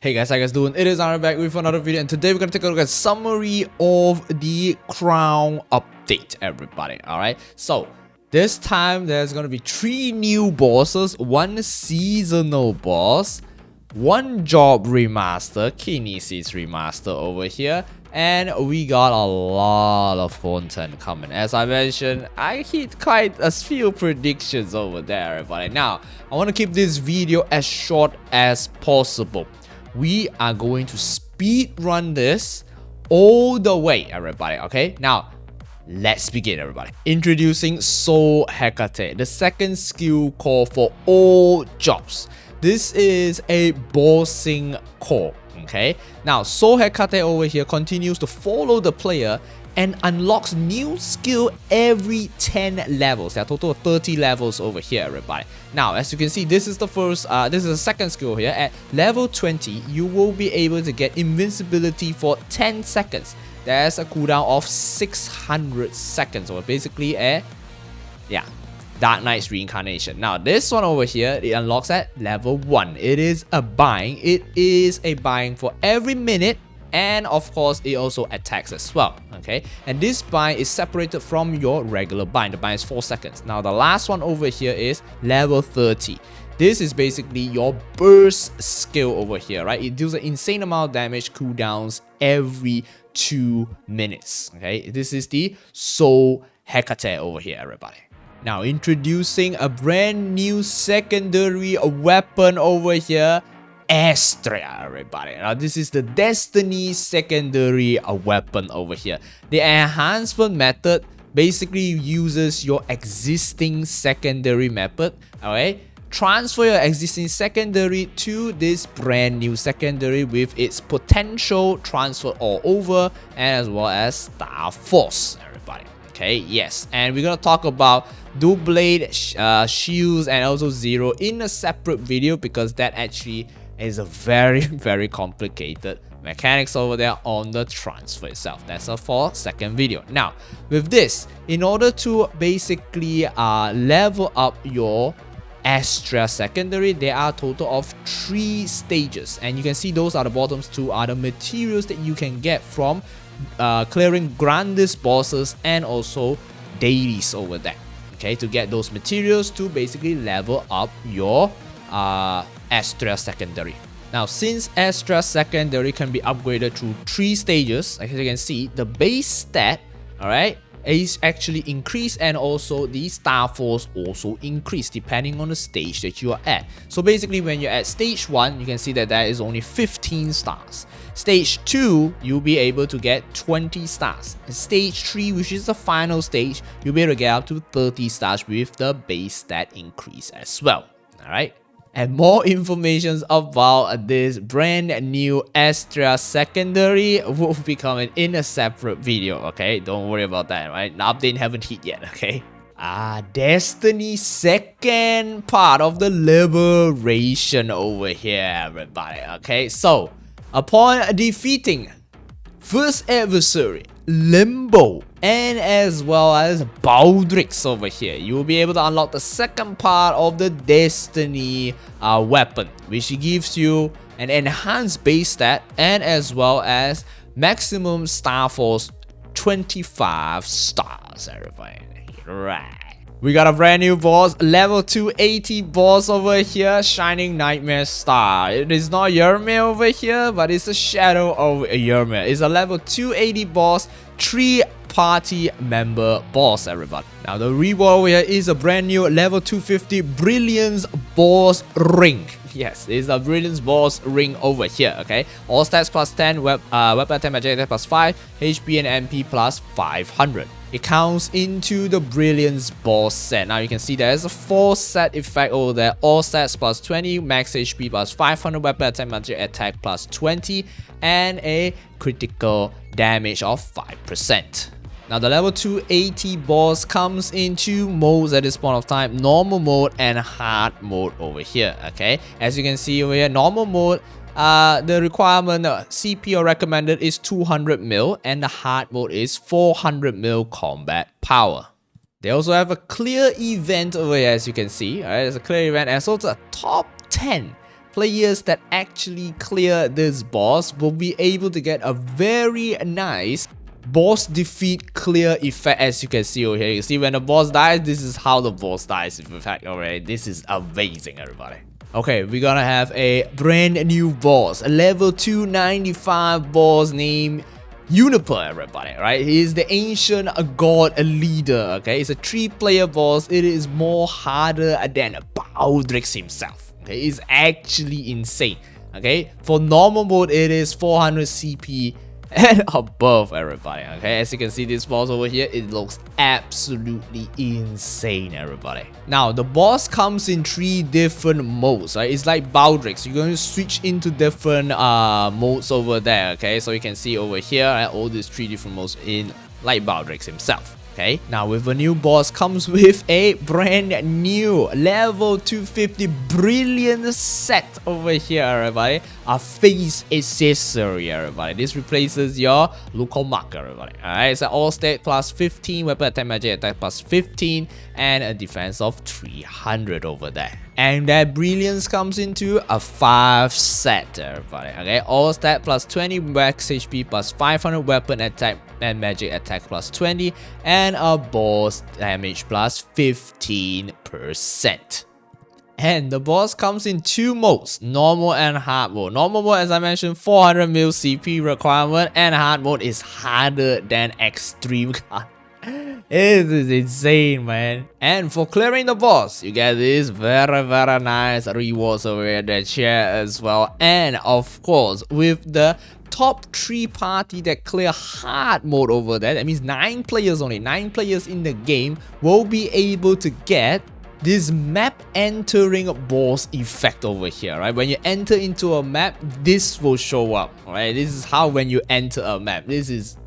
Hey guys, how you guys doing? It is Aaron back with another video, and today we're gonna take a look at summary of the Crown update, everybody. Alright, so this time there's gonna be 3 new bosses, 1 seasonal boss, 1 job remaster, Kinesis remaster over here, and we got a lot of content coming. As I mentioned, I hit quite a few predictions over there, everybody. Now, I want to keep this video as short as possible. We are going to speed run this all the way, everybody. Okay, now let's begin, everybody. Introducing Soul Hecate, the second skill core for all jobs. This is a bossing core. Okay, now Soul Hecate over here continues to follow the player and unlocks new skill every 10 levels. There are a total of 30 levels over here, everybody. Now, as you can see, this is the second skill here. At level 20, you will be able to get invincibility for 10 seconds. There's a cooldown of 600 seconds, or basically a Dark Knight's Reincarnation. Now, this one over here, it unlocks at level 1. It is a bind. It is a bind for every minute. And of course, it also attacks as well, okay? And this bind is separated from your regular bind. The bind is 4 seconds. Now, the last one over here is level 30. This is basically your burst skill over here, right? It deals an insane amount of damage cooldowns every 2 minutes, okay? This is the Soul Hecate over here, everybody. Now, introducing a brand new secondary weapon over here, Astra, everybody. Now, this is the Destiny secondary weapon over here. The enhancement method basically uses your existing secondary method, okay? Transfer your existing secondary to this brand new secondary with its potential transfer all over, and as well as Star Force, everybody. Okay, yes, and we're gonna talk about dual blade shields and also zero in a separate video, because that actually is a very complicated mechanics over there on the transfer itself. That's a second video. Now, with this, in order to basically level up your Astra secondary, there are a total of 3 stages, and you can see those are the bottoms 2 are the materials that you can get from clearing Grandis bosses and also dailies over there, okay, to get those materials to basically level up your Astra secondary. Now, since Astra secondary can be upgraded through 3 stages, as you can see, the base stat, alright, is actually increased, and also the Star Force also increased depending on the stage that you are at. So basically, when you're at stage 1, you can see that there is only 15 stars. Stage 2, you'll be able to get 20 stars. And stage 3, which is the final stage, you'll be able to get up to 30 stars with the base stat increase as well. Alright. And more information about this brand new Astra secondary will be coming in a separate video, okay? Don't worry about that, right? The update haven't hit yet, okay? Destiny second part of the liberation over here, everybody, okay? So, upon defeating first adversary, Limbo, and as well as Baldrix over here, you will be able to unlock the second part of the Destiny weapon, which gives you an enhanced base stat and as well as maximum Star Force 25 stars, everybody. Right. We got a brand new boss, level 280 boss over here, Shining Nightmare Star. It is not Yerme over here, but it's a shadow of Yerme. It's a level 280 boss, 3 party member boss, everybody. Now, the reward over here is a brand new level 250 Brilliance Boss Ring. Yes, it's a Brilliance Boss Ring over here, okay? All stats plus 10, weapon attack magic attack plus 5, HP and MP plus 500. It counts into the Brilliance Boss set. Now you can see there's a 4 set effect over there. All stats plus 20, max HP plus 500, weapon attack magic attack plus 20, and a critical damage of 5%. Now, the level 280 boss comes in 2 modes at this point of time, normal mode and hard mode over here, okay? As you can see over here, normal mode, the requirement CP or recommended is 200 mil, and the hard mode is 400 mil combat power. They also have a clear event over here, as you can see. Alright, there's a clear event, and so it's a top 10 players that actually clear this boss will be able to get a very nice boss defeat clear effect. As you can see over here, you see when the boss dies, this is how the boss dies. In fact, already, this is amazing, everybody. Okay, we're gonna have a brand new boss, a level 295 boss named Uniper, everybody, right? He is the ancient god leader. Okay, it's a 3-player boss. It is more harder than Baldrix himself. Okay, it's actually insane. Okay, for normal mode, it is 400 CP and above, everybody. Okay, as you can see, this boss over here, it looks absolutely insane, everybody. Now the boss comes in 3 different modes, right? It's like Baldrix. You're going to switch into different modes over there. Okay, so you can see over here, right, all these 3 different modes in like Baldrix himself. Okay, now with a new boss comes with a brand new level 250 brilliant set over here, everybody. A face accessory, everybody. This replaces your local marker, everybody. Alright, it's an all stat plus 15, weapon attack, magic attack plus 15, and a defense of 300 over there. And that brilliance comes into a 5 set, everybody. Okay, all stat plus 20, max HP plus 500, weapon attack and magic attack plus 20, and a boss damage plus 15%. And the boss comes in 2 modes, normal and hard mode. Normal mode, as I mentioned, 400 mil CP requirement, and hard mode is harder than extreme. It is insane, man. And for clearing the boss, you get this very nice rewards over here, the chair as well. And of course, with the top 3 party that clear hard mode over there, that means 9 players only, 9 players in the game will be able to get this map entering boss effect over here, right? When you enter into a map, this will show up, right? This is how when you enter a map. This is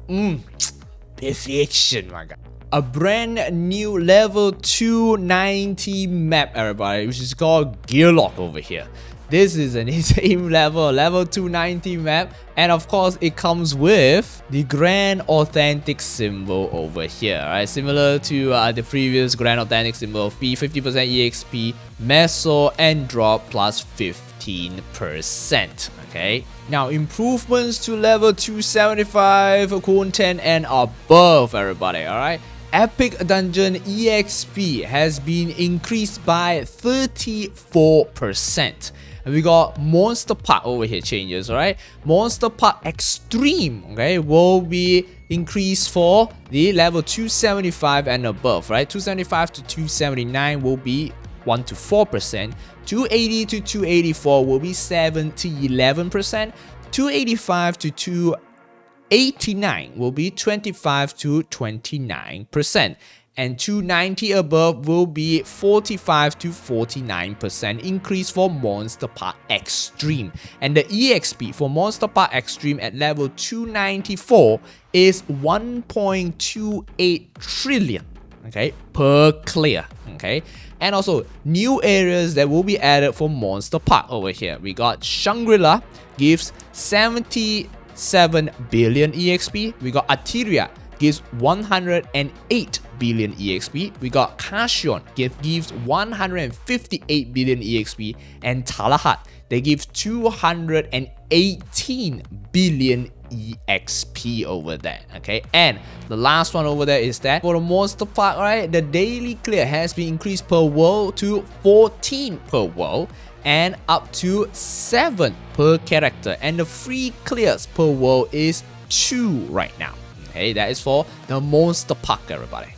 perfection, my god. A brand new level 290 map, everybody, which is called Gearlock over here. This is an insane level 290 map, and of course it comes with the Grand Authentic symbol over here, right? Similar to the previous Grand Authentic symbol of P, 50% EXP, Meso, and drop plus 15%. Okay, now improvements to level 275, content and above, everybody. Alright, Epic Dungeon EXP has been increased by 34%. And we got Monster Park over here changes, alright? Monster Park Extreme, okay, will be increased for the level 275 and above, right? 275 to 279 will be 1 to 4%. 280 to 284 will be 7 to 11%. 285 to 289 will be 25 to 29%. And 290 above will be 45 to 49% increase for Monster Park Extreme. And the EXP for Monster Park Extreme at level 294 is 1.28 trillion, okay, per clear, okay. And also new areas that will be added for Monster Park over here. We got Shangri-La, gives 77 billion EXP. We got Arteria, gives 108 billion EXP. We got Kashion, gives 158 billion EXP. And Talahat, they give 218 billion EXP over there, okay. And the last one over there is that for the Monster Park, right, the daily clear has been increased per world to 14 per world and up to 7 per character, and the free clears per world is 2 right now. Okay, that is for the Monster Park, everybody.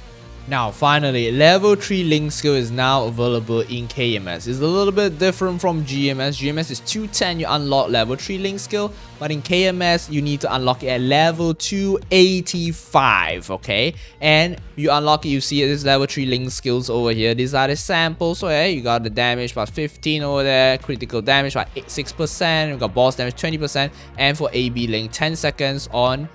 Now finally, level 3 Link Skill is now available in KMS. It's a little bit different from GMS. GMS is 210, you unlock level 3 Link Skill, but in KMS you need to unlock it at level 285, okay? And you unlock it, you see this level 3 Link Skills over here. These are the samples, so yeah, you got the damage plus 15 over there, critical damage by 6%, you got boss damage 20%, and for AB Link 10 seconds on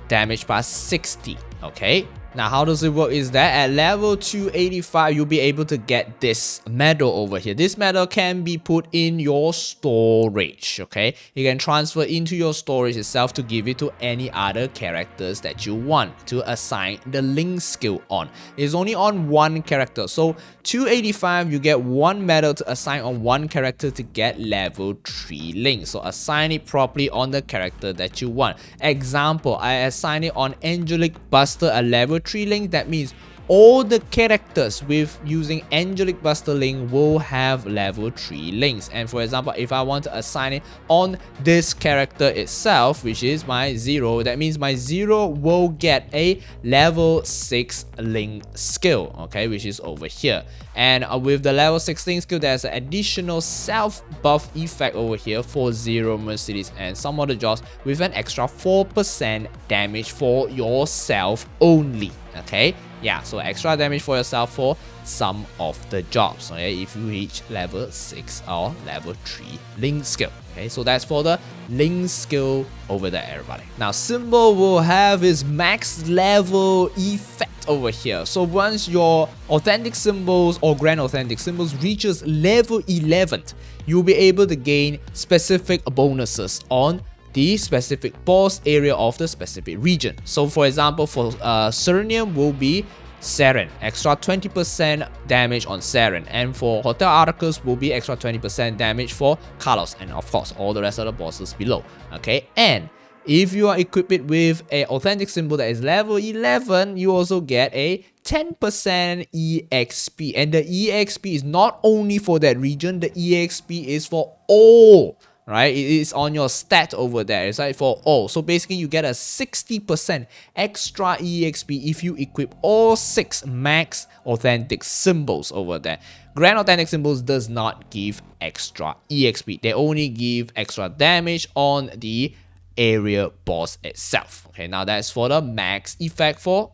damage plus 60, okay? Now, how does it work is that at level 285, you'll be able to get this medal over here. This medal can be put in your storage, okay? You can transfer into your storage itself to give it to any other characters that you want to assign the link skill on. It's only on one character. So 285, you get one medal to assign on one character to get level 3 link. So assign it properly on the character that you want. Example, I assign it on Angelic Buster, a level 3 link. That means all the characters with using Angelic Buster link will have level 3 links. And for example, if I want to assign it on this character itself, which is my 0, that means my 0 will get a level 6 link skill, okay, which is over here. And with the level 6 link skill, there's an additional self buff effect over here for 0 Mercedes and some other jobs with an extra 4% damage for yourself only, okay? Yeah, so extra damage for yourself for some of the jobs, okay, if you reach level 6 or level 3 link skill. Okay, so that's for the link skill over there, everybody. Now, Symbol will have its max level effect over here. So once your authentic symbols or grand authentic symbols reaches level 11, you'll be able to gain specific bonuses on the specific boss area of the specific region. So for example, for Serenium will be Saren, extra 20% damage on Saren, and for Hotel Arcus will be extra 20% damage for Carlos, and of course all the rest of the bosses below. Okay, and if you are equipped with a authentic symbol that is level 11, you also get a 10% EXP, and the EXP is not only for that region, the EXP is for all. Right, it is on your stat over there. It's like for all. So basically, you get a 60% extra EXP if you equip all 6 max authentic symbols over there. Grand authentic symbols does not give extra EXP. They only give extra damage on the area boss itself. Okay, now that's for the max effect for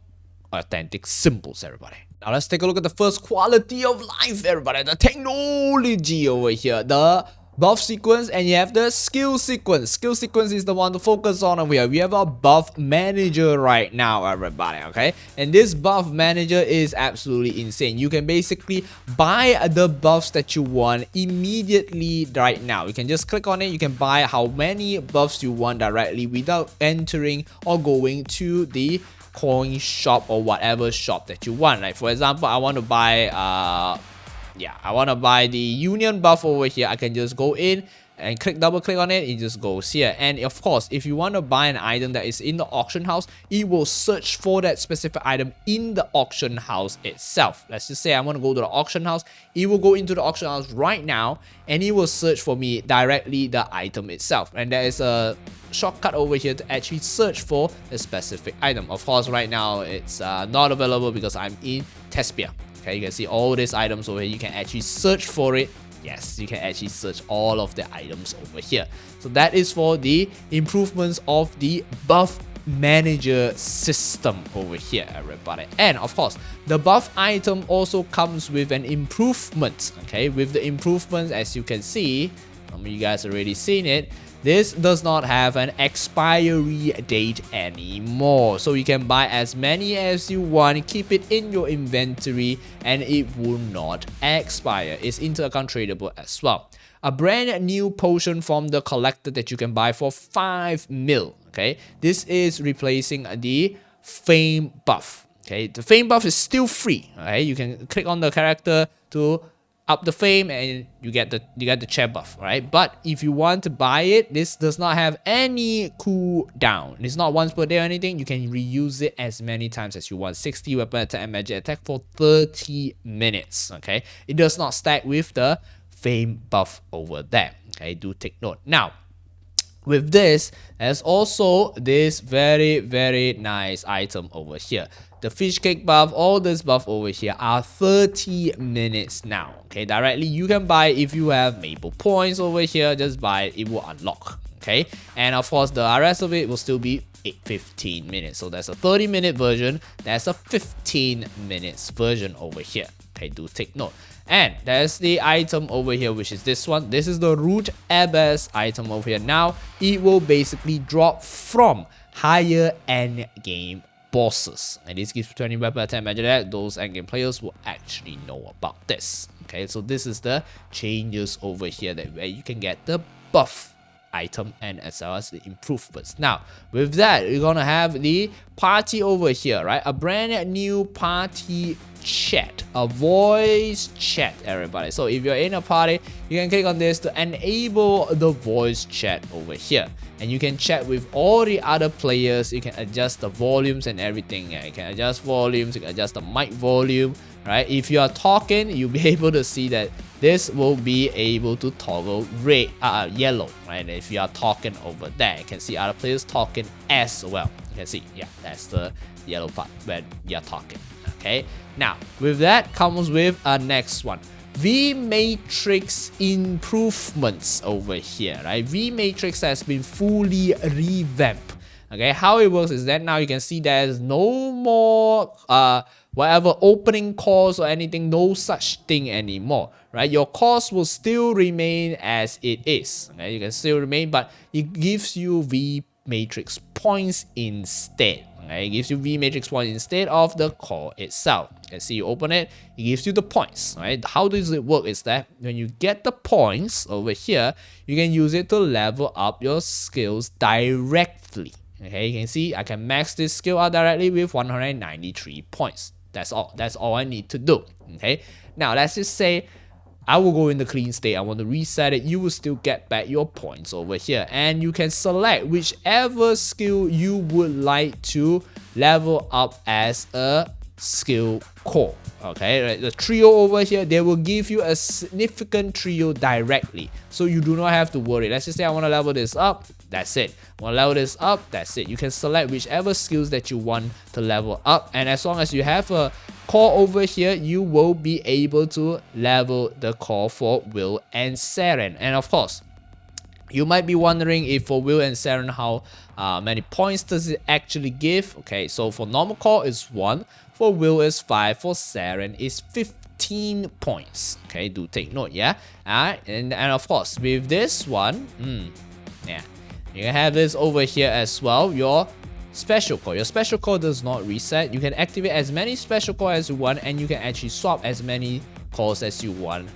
authentic symbols, everybody. Now let's take a look at the first quality of life, everybody. The technology over here. The buff sequence, and you have the skill sequence. Skill sequence is the one to focus on over here. We have a buff manager right now, everybody, okay? And this buff manager is absolutely insane. You can basically buy the buffs that you want immediately right now. You can just click on it. You can buy how many buffs you want directly without entering or going to the coin shop or whatever shop that you want. Like for example, I want to buy I want to buy the Union buff over here. I can just go in and double click on it. It just goes here. And of course, if you want to buy an item that is in the auction house, it will search for that specific item in the auction house itself. Let's just say I want to go to the auction house. It will go into the auction house right now, and it will search for me directly the item itself. And there is a shortcut over here to actually search for a specific item. Of course, right now it's not available because I'm in Tespia. Okay, you can see all these items over here. You can actually search for it. Yes, you can actually search all of the items over here. So that is for the improvements of the buff manager system over here, everybody. And of course, the buff item also comes with an improvement. Okay, with the improvements, as you can see, some of you guys already seen it. This does not have an expiry date anymore, so you can buy as many as you want, keep it in your inventory, and it will not expire. It's inter-account tradable as well. A brand new potion from the collector that you can buy for 5 mil. Okay, this is replacing the fame buff. Okay, the fame buff is still free. Okay, you can click on the character to up the fame and you get the chair buff, right? But if you want to buy it, this does not have any cooldown. It's not once per day or anything. You can reuse it as many times as you want. 60 weapon attack and magic attack for 30 minutes. Okay, it does not stack with the fame buff over there. Okay, do take note. Now, with this, there's also this very nice item over here. The fish cake buff, all this buff over here are 30 minutes now. Okay, directly you can buy if you have Maple points over here. Just buy it, it will unlock. Okay, and of course the rest of it will still be 15 minutes. So there's a 30-minute version, there's a 15 minutes version over here. Okay, do take note. And there's the item over here, which is this one. This is the Root Abyss item over here. Now it will basically drop from higher end game bosses, and this gives 20 weapon attack. Imagine that those endgame players will actually know about this. Okay, so this is the changes over here that where you can get the buff item and as well as the improvements. Now with that, you're gonna have the party over here, right? A brand new party chat, a voice chat, everybody. So if you're in a party, you can click on this to enable the voice chat over here, and you can chat with all the other players. You can adjust the volumes and everything. Yeah, you can adjust volumes, you can adjust the mic volume, right? If you are talking, you'll be able to see that this will be able to toggle red, yellow, right? If you are talking over there, you can see other players talking as well. You can see, yeah, that's the yellow part when you're talking. Okay, now with that comes with a next one, V-Matrix improvements over here, right? V-Matrix has been fully revamped. Okay, how it works is that now you can see there's no more whatever opening calls or anything, no such thing anymore, right? Your cost will still remain as it is. Okay, you can still remain, but it gives you V-Matrix points instead. Okay, it gives you V-Matrix points instead of the call itself. You can see you open it, it gives you the points, right? How does it work is that when you get the points over here, you can use it to level up your skills directly. Okay, you can see I can max this skill out directly with 193 points. That's all I need to do. Okay, now let's just say I will go in the clean state, I want to reset it. You will still get back your points over here, and you can select whichever skill you would like to level up as a skill core. Okay, right? The trio over here, they will give you a significant trio directly, so you do not have to worry. Let's just say I want to level this up, that's it. I want to level this up, that's it. You can select whichever skills that you want to level up, and as long as you have a core over here, you will be able to level the core for Will and Saren. And of course, you might be wondering if for Will and Saren, how many points does it actually give? Okay, so for normal core is 1, for Will is 5, for Saren is 15 points. Okay, do take note, yeah. Alright, and of course with this one, yeah, you can have this over here as well, your special core. Your special core does not reset. You can activate as many special core as you want, and you can actually swap as many cores as you want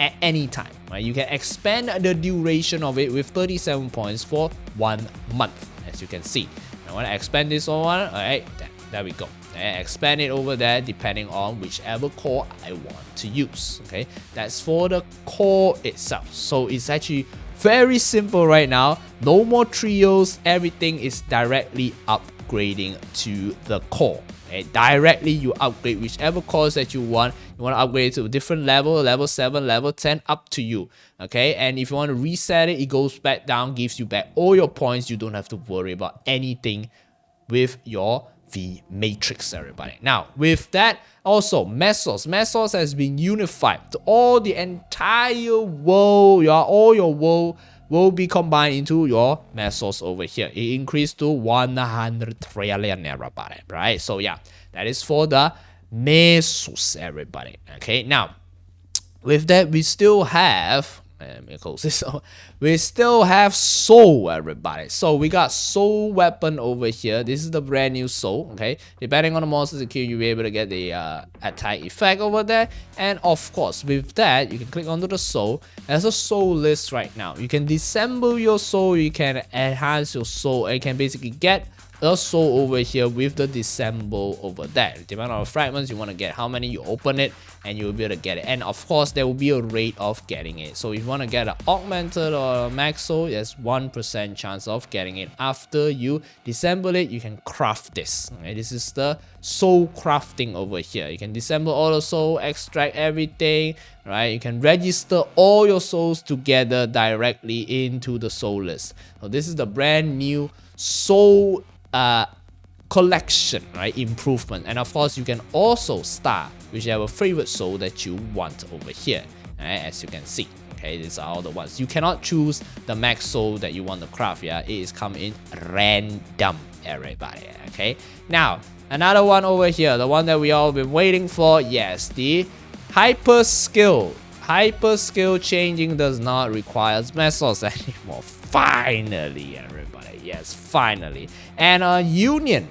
at any time, right? You can expand the duration of it with 37 points for 1 month, as you can see. I want to expand this one, alright, there we go. And expand it over there depending on whichever core I want to use. Okay, that's for the core itself. So it's actually very simple right now. No more trios. Everything is directly upgrading to the core. Okay, directly you upgrade whichever cores that you want. You want to upgrade to a different level, level 7, level 10, up to you. Okay, and if you want to reset it, it goes back down, gives you back all your points. You don't have to worry about anything with your V-Matrix, everybody. Now, with that, also, Mesos has been unified to all the entire world. All your world will be combined into your Mesos over here. It increased to 100 trillion, everybody, right? So yeah, that is for the Mesos, everybody. Okay, now, with that, we still have we still have soul, everybody. So we got soul weapon over here. This is the brand new soul. Okay, depending on the monster skill, you'll be able to get the attack effect over there. And of course, with that, you can click onto the soul. There's a soul list right now. You can disassemble your soul, you can enhance your soul, and you can basically get a soul over here with the disassemble over there. Depending on the fragments you want to get, how many you open it, and you'll be able to get it. And of course, there will be a rate of getting it. So if you want to get an augmented or a max soul, there's 1% chance of getting it. After you disassemble it, you can craft this. Okay, this is the soul crafting over here. You can disassemble all the soul, extract everything, right? You can register all your souls together directly into the soul list. So this is the brand new soul collection, right? Improvement. And of course, you can also start whichever favorite soul that you want over here, right? As you can see. Okay, these are all the ones. You cannot choose the max soul that you want to craft. Yeah, it is come in random, everybody. Okay, now another one over here, the one that we all been waiting for. Yes, the hyper skill. Hyper skill changing does not require Mesos anymore. Finally, everybody. Yes, finally. And Union.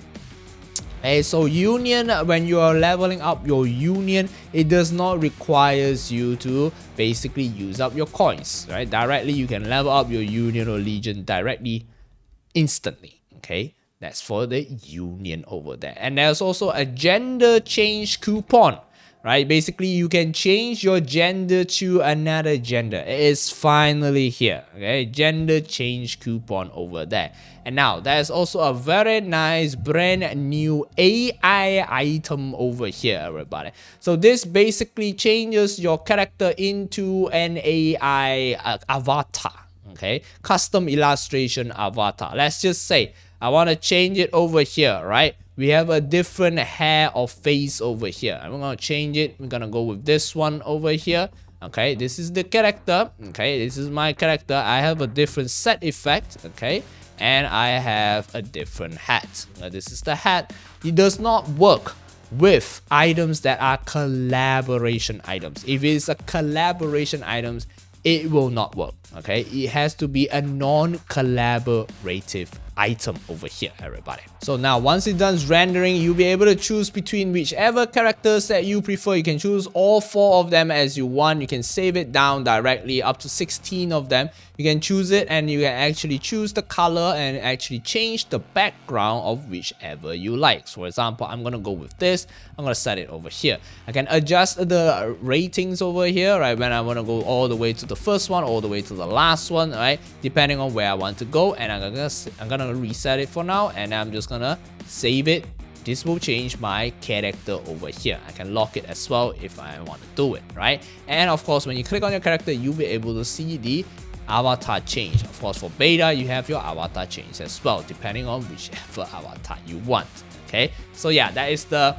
Okay, so union, when you are leveling up your union, it does not requires you to basically use up your coins, right? Directly, you can level up your union or legion directly, instantly. Okay, that's for the union over there. And there's also a gender change coupon, right? Basically, you can change your gender to another gender. It is finally here. Okay, gender change coupon over there. And now there's also a very nice brand new AI item over here, everybody. So this basically changes your character into an AI avatar. Okay, custom illustration avatar. Let's just say I want to change it over here, right? We have a different hair or face over here. I'm gonna change it. We're gonna go with this one over here. Okay, this is the character. Okay, this is my character. I have a different set effect. Okay, and I have a different hat. This is the hat. It does not work with items that are collaboration items. If it's a collaboration items, it will not work. Okay, it has to be a non-collaborative item over here, everybody. So now once it's done rendering, you'll be able to choose between whichever characters that you prefer. You can choose all 4 of them as you want. You can save it down directly, up to 16 of them. You can choose it, and you can actually choose the color and actually change the background of whichever you like. So for example, I'm gonna go with this. I'm gonna set it over here. I can adjust the ratings over here, right? When I want to go all the way to the first one, all the way to the last one, right? Depending on where I want to go. And I'm gonna reset it for now, and I'm just gonna save it. This will change my character over here. I can lock it as well if I want to do it, right? And of course, when you click on your character, you'll be able to see the avatar change. Of course, for beta, you have your avatar change as well, depending on whichever avatar you want. Okay, so yeah, that is the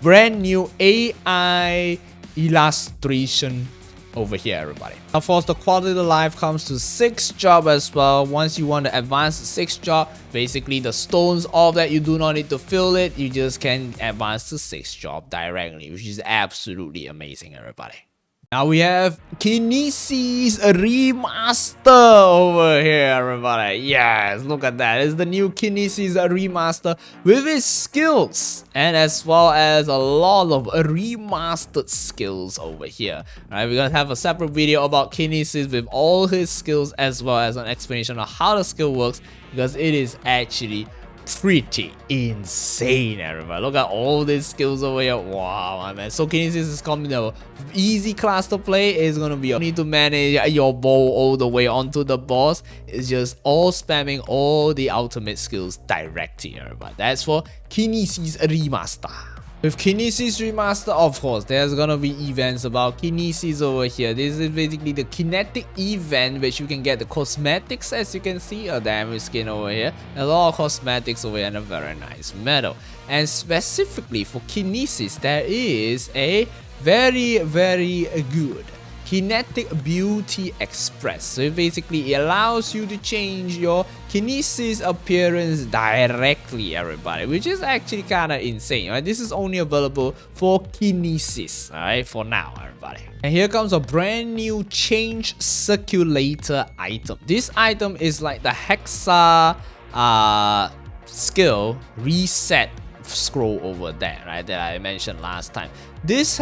brand new AI illustration over here, everybody. Of course, the quality of life comes to 6 job as well. Once you want to advance the 6 job, basically the stones, all that, you do not need to fill it. You just can advance to 6 job directly, which is absolutely amazing, everybody. Now we have Kinesis Remaster over here, everybody. Yes, look at that. It's the new Kinesis Remaster with its skills, and as well as a lot of remastered skills over here. Right, we're gonna have a separate video about Kinesis with all his skills, as well as an explanation of how the skill works, because it is actually pretty insane, everybody. Look at all these skills over here. Wow, my man. So Kinesis is coming to easy class to play. It's gonna be, you need to manage your bow all the way onto the boss. It's just all spamming all the ultimate skills directly, everybody. That's for Kinesis Remaster. With Kinesis Remaster, of course, there's gonna be events about Kinesis over here. This is basically the kinetic event, which you can get the cosmetics, as you can see, a damage skin over here, a lot of cosmetics over here, and a very nice medal. And specifically for Kinesis, there is a very good Kinetic Beauty Express. So basically, it allows you to change your Kinesis appearance directly, everybody, which is actually kind of insane, right? This is only available for Kinesis, alright, for now, everybody. And here comes a brand new change circulator item. This item is like the Hexa skill reset scroll over there, right, that I mentioned last time. This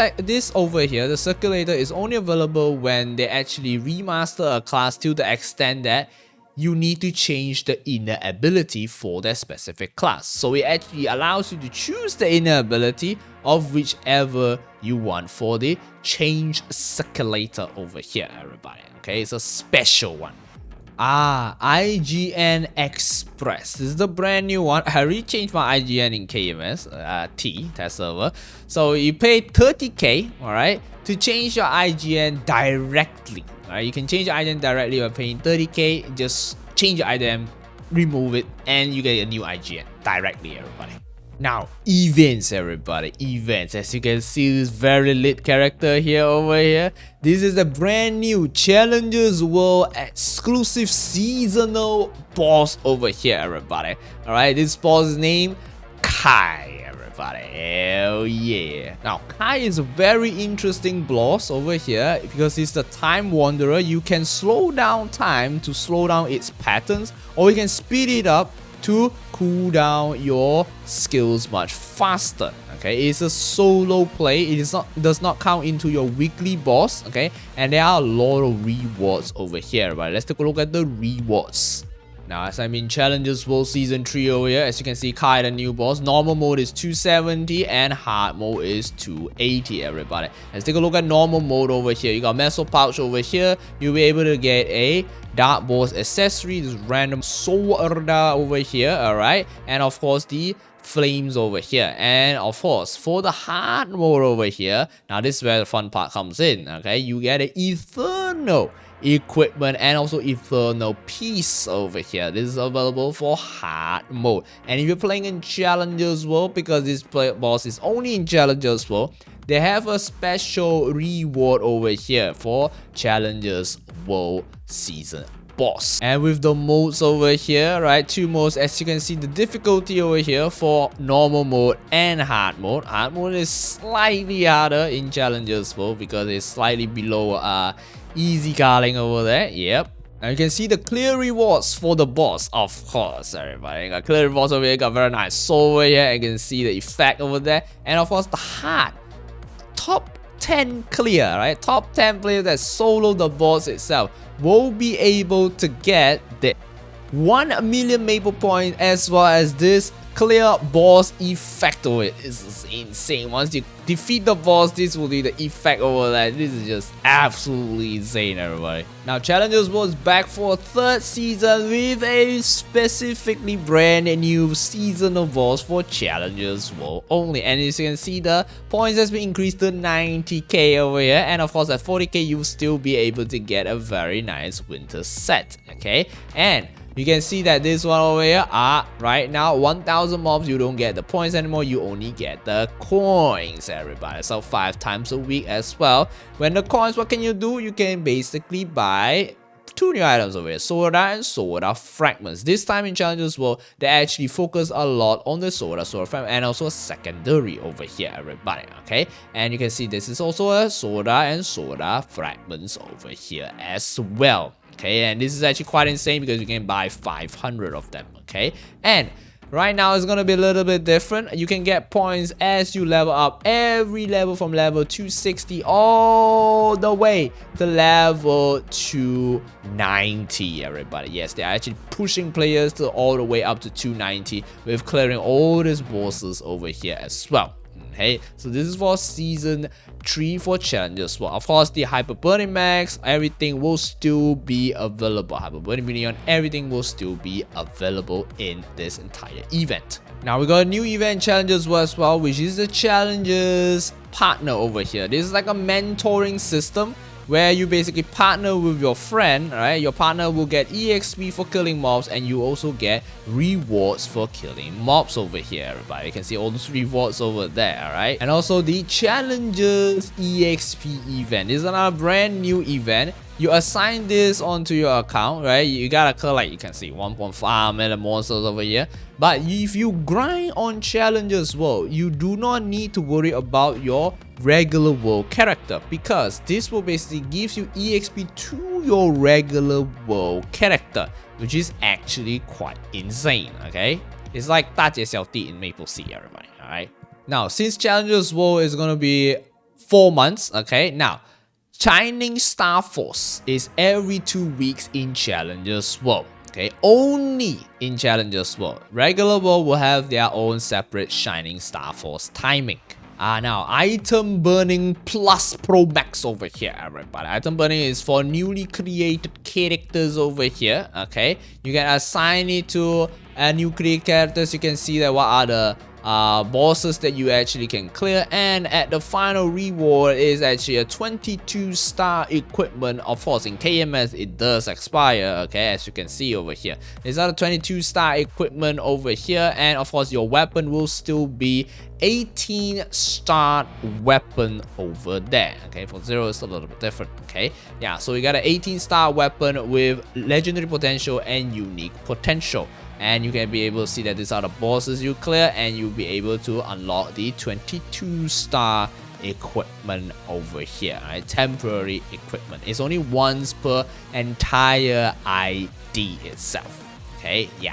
over here, the circulator, is only available when they actually remaster a class to the extent that you need to change the inner ability for that specific class. So it actually allows you to choose the inner ability of whichever you want for the change circulator over here, everybody. Okay, it's a special one. IGN Express. This is the brand new one. I already changed my IGN in KMS test server. So you pay 30k, alright, to change your IGN directly. Alright, you can change your IGN directly by paying 30k. Just change your IGN, remove it, and you get a new IGN directly, everybody. Now, events, everybody. Events. As you can see, this very lit character here over here. This is a brand new Challengers World exclusive seasonal boss over here, everybody. Alright, this boss is named Kai, everybody. Hell yeah. Now, Kai is a very interesting boss over here because he's the Time Wanderer. You can slow down time to slow down its patterns, or you can speed it up to cool down your skills much faster. Okay, it's a solo play. It does not count into your weekly boss. Okay, and there are a lot of rewards over here. Right, let's take a look at the rewards. Now, as I'm in Challenges World Season 3 over here, as you can see, Kai, the new boss, normal mode is 270 and hard mode is 280, everybody. Let's take a look at normal mode over here. You got Meso Pouch over here. You'll be able to get a Dark Boss accessory, this random sword over here, alright? And of course, the flames over here. And of course, for the hard mode over here, now this is where the fun part comes in, okay? You get an Eternal equipment and also Eternal Peace over here. This is available for hard mode. And if you're playing in Challengers World, because this boss is only in Challengers World, they have a special reward over here for Challengers World Season boss. And with the modes over here, right, two modes, as you can see, the difficulty over here for normal mode and hard mode. Hard mode is slightly harder in Challengers World because it's slightly below easy garling over there. Yep. Now you can see the clear rewards for the boss, of course, everybody. Got clear rewards over here, got very nice soul over here. You can see the effect over there. And of course, the hard top 10 clear, right? Top 10 players that solo the boss itself will be able to get the 1 million Maple points as well as this clear boss effect over it. This is insane. Once you defeat the boss, this will be the effect over that. This is just absolutely insane, everybody. Now, Challengers World is back for a third season with a specifically brand new seasonal boss for Challengers World only. And as you can see, the points has been increased to 90k over here. And of course, at 40k, you'll still be able to get a very nice winter set. Okay, and you can see that this one over here are right now 1000 mobs. You don't get the points anymore, you only get the coins, everybody. So 5 times a week as well. When the coins, what can you do? You can basically buy 2 new items over here, Soda and Soda Fragments. This time in Challengers World, they actually focus a lot on the Soda Fragment and also a secondary over here, everybody. Okay, and you can see this is also a Soda and Soda Fragments over here as well. Okay, and this is actually quite insane because you can buy 500 of them. Okay, and right now it's gonna be a little bit different. You can get points as you level up every level from level 260 all the way to level 290, everybody. Yes, they're actually pushing players to all the way up to 290 with clearing all these bosses over here as well. Okay, so this is for season 3 for Challengers World. Of course, the Hyper Burning Max, everything will still be available. Hyper Burning Minion, everything will still be available in this entire event. Now we got a new event Challengers World as well, which is the Challengers Partner over here. This is like a mentoring system where you basically partner with your friend, right? Your partner will get EXP for killing mobs and you also get rewards for killing mobs over here, everybody. You can see all those rewards over there, right? And also the Challengers EXP event. This is another brand new event. You assign this onto your account, right? You gotta collect, you can see 1.5 million monsters over here. But if you grind on Challengers World, you do not need to worry about your regular world character because this will basically give you EXP to your regular world character, which is actually quite insane. Okay, it's like 大姐小弟 in MapleStory, everybody. All right. Now, since Challengers World is gonna be 4 months, okay. Now, Shining Star Force is every 2 weeks in Challengers World. Okay, only in Challengers World. Regular World will have their own separate Shining Star Force timing. Now, Item Burning Plus Pro Max over here, everybody. Item Burning is for newly created characters over here, okay? You can assign it to new created characters. You can see that what are the bosses that you actually can clear, and at the final reward is actually a 22-star equipment. Of course, in KMS it does expire, okay, as you can see over here. There's a 22-star equipment over here, and of course your weapon will still be 18-star weapon over there. Okay, for 0 it's a little bit different. Okay, yeah, so you got an 18-star weapon with legendary potential and unique potential. And you can be able to see that these are the bosses you clear, and you'll be able to unlock the 22-star equipment over here, right? Temporary equipment. It's only once per entire ID itself. Okay, yeah.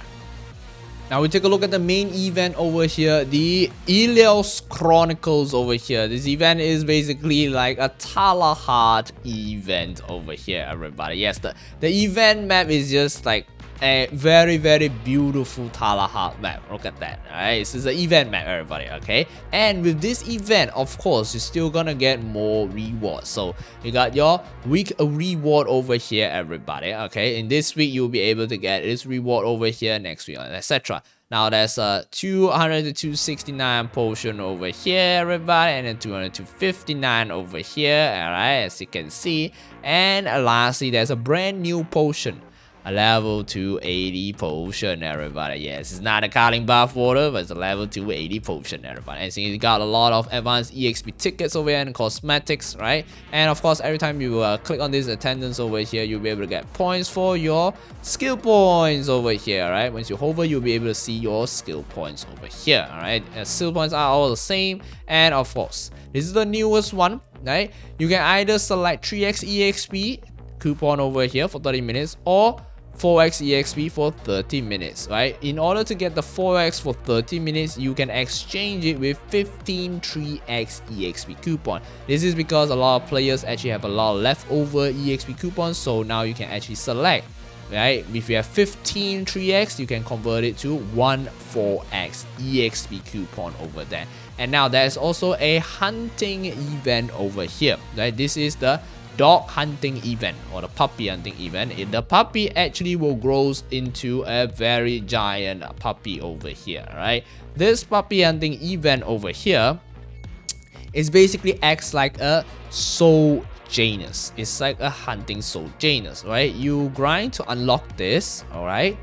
Now we take a look at the main event over here, the Ilios Chronicles over here. This event is basically like a Talahard event over here, everybody. Yes, the event map is just like a very beautiful Talahard map. Look at that. Alright, this is an event map, everybody. Okay, and with this event, of course, you're still gonna get more rewards. So you got your week reward over here, everybody. Okay, in this week you'll be able to get this reward over here, next week, etc. Now there's a 200 to 269 potion over here, everybody, and then 200 to 59 over here. Alright, as you can see, and lastly there's a brand new potion, a level 280 potion, everybody. Yes, it's not a calling bath water, but it's a level 280 potion, everybody. And so you got a lot of advanced EXP tickets over here and cosmetics, right? And of course, every time you click on this attendance over here, you'll be able to get points for your skill points over here, right? Once you hover, you'll be able to see your skill points over here, alright? Skill points are all the same, and of course, this is the newest one, right? You can either select 3x EXP coupon over here for 30 minutes or 4x EXP for 30 minutes, right? In order to get the 4x for 30 minutes, you can exchange it with 15 3x EXP coupon. This is because a lot of players actually have a lot of leftover EXP coupons, so now you can actually select, right? If you have 15 3x, you can convert it to 1 4x EXP coupon over there. And now there's also a hunting event over here, right? This is the dog hunting event or the puppy hunting event. The puppy actually will grow into a very giant puppy over here, right? This puppy hunting event over here is basically acts like a soul Janus. It's like a hunting soul Janus, right? You grind to unlock this, alright?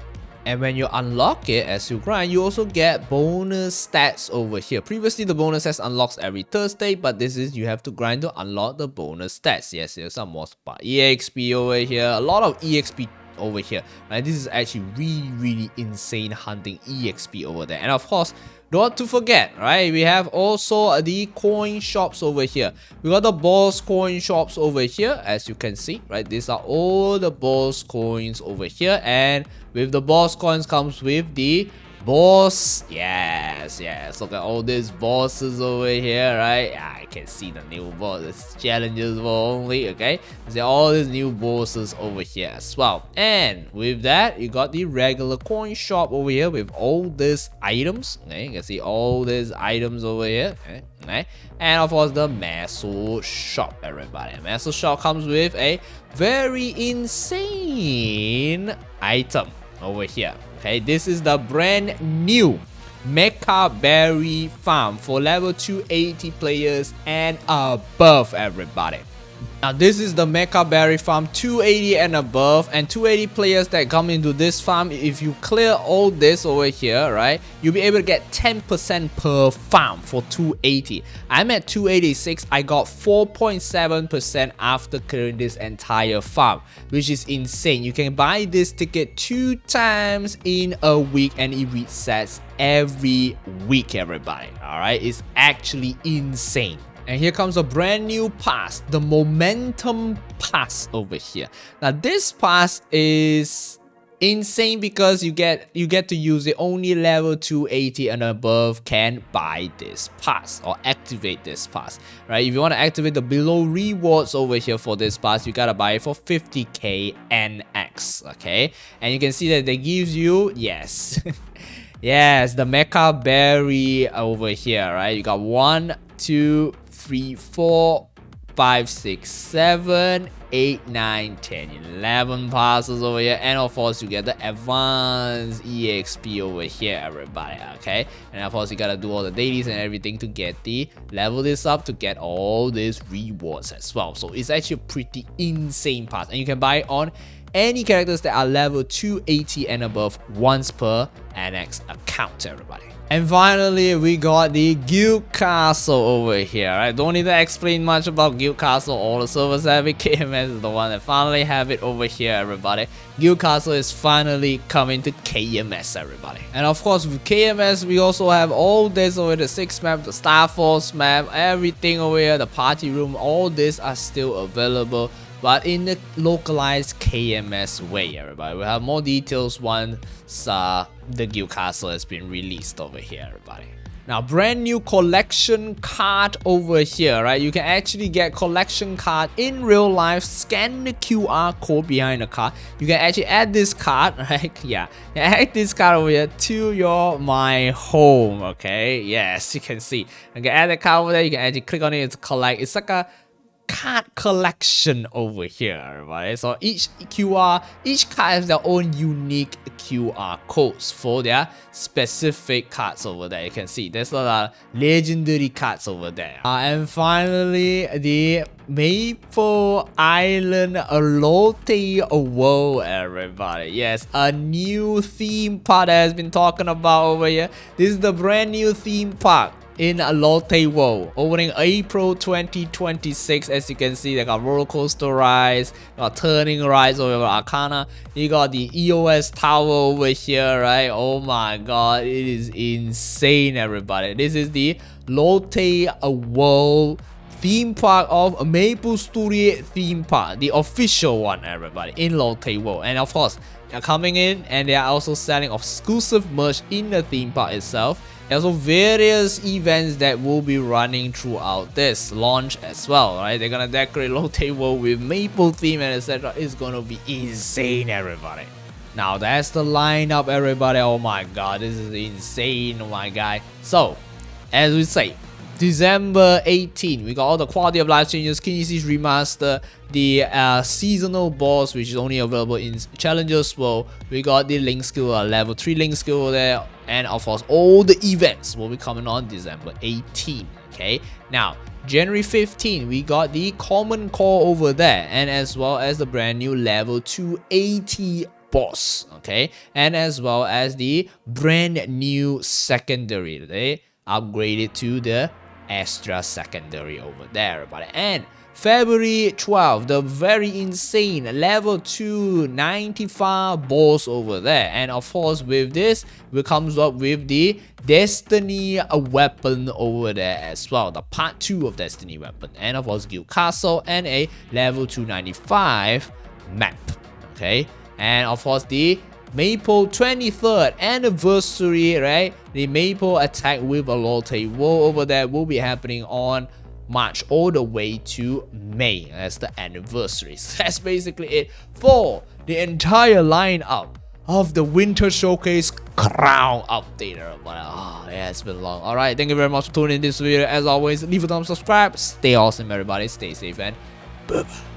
And when you unlock it, as you grind, you also get bonus stats over here. Previously, the bonus stats unlocks every Thursday, but this is you have to grind to unlock the bonus stats. Yes, there's some more spot EXP over here, a lot of EXP over here. Right, this is actually really insane hunting EXP over there. And of course, not to forget, right, we have also the coin shops over here. We got the boss coin shops over here, as you can see, right? These are all the boss coins over here, and with the boss coins comes with the boss. Yes, look at all these bosses over here, right? Yeah, I can see the new bosses, challenges for only, okay? See all these new bosses over here as well. And with that, you got the regular coin shop over here with all these items, okay? You can see all these items over here, okay? And of course the Maso shop, everybody. Maso shop comes with a very insane item over here. Okay, this is the brand new Mekaberry Farm for level 280 players and above, everybody. Now this is the Mekaberry Farm 280 and above, and 280 players that come into this farm. If you clear all this over here, right, you'll be able to get 10% per farm for 280. I'm at 286. I got 4.7% after clearing this entire farm, which is insane. You can buy this ticket 2 times in a week and it resets every week, everybody. Alright, it's actually insane. And here comes a brand new pass, the Momentom Pass over here. Now this pass is insane because you get to use it. Only level 280 and above can buy this pass or activate this pass, right? If you want to activate the below rewards over here for this pass, you gotta buy it for 50k NX, okay? And you can see that they gives you, yes, yes, the Mekaberry over here, right? You got 1, 2, 3, 4, 5, 6, 7, 8, 9, 10, 11 passes over here, and of course you get the advanced EXP over here, everybody, okay? And of course you gotta do all the dailies and everything to get the level this up to get all these rewards as well. So it's actually a pretty insane pass, and you can buy it on any characters that are level 280 and above once per NX account, everybody. And finally, we got the Guild Castle over here, right? Don't need to explain much about Guild Castle. All the servers have it. KMS is the one that finally have it over here, everybody. Guild Castle is finally coming to KMS, everybody. And of course, with KMS, we also have all this over the 6 map, the Star Force map, everything over here, the party room. All this are still available but in the localized KMS way, everybody. We'll have more details once the guild castle has been released over here, everybody. Now, brand new collection card over here, right? You can actually get collection card in real life. Scan the QR code behind the card. You can actually add this card, right? Yeah, add this card over here to your My Home. Okay, yes, you can see. You can add the card over there. You can actually click on it to collect. It's like a card collection over here, everybody. So each card has their own unique QR codes for their specific cards over there. You can see there's a lot of legendary cards over there. And finally, the Maple Island Lotte World, everybody. Yes, a new theme park that has been talking about over here. This is the brand new theme park in Lotte World, opening April 2026. As you can see, they got roller coaster rides, got turning rides over Arcana. You got the EOS tower over here, right? Oh my god, it is insane, everybody. This is the Lotte World theme park of MapleStory theme park, the official one, everybody, in Lotte World. And of course, they're coming in and they are also selling exclusive merch in the theme park itself. There's also various events that will be running throughout this launch as well, right? They're gonna decorate Lotte World with maple theme and etc. It's gonna be insane, everybody. Now that's the lineup, everybody. Oh my god, this is insane, oh my god. So, as we say, December 18, we got all the quality of life changes, Kinesis Remaster, the seasonal boss, which is only available in Challengers World. We got the Link Skill, level 3 Link Skill there, and of course, all the events will be coming on December 18. Okay, now January 15, we got the Common Core over there, and as well as the brand new level 280 boss. Okay, and as well as the brand new secondary. They upgraded to the Astra secondary over there, everybody. And February 12, the very insane level 295 boss over there. And of course, with this, we comes up with the Destiny weapon over there as well, the part 2 of Destiny weapon, and of course guild castle and a level 295 map. Okay, and of course the Maple 23rd anniversary, right? The Maple attack with a Lotte World over there will be happening on March all the way to May. That's the anniversary. So that's basically it for the entire lineup of the Winter Showcase Crown update. Oh yeah, it's been long. Alright, thank you very much for tuning in this video. As always, leave a thumbs up, subscribe. Stay awesome, everybody. Stay safe and bye-bye.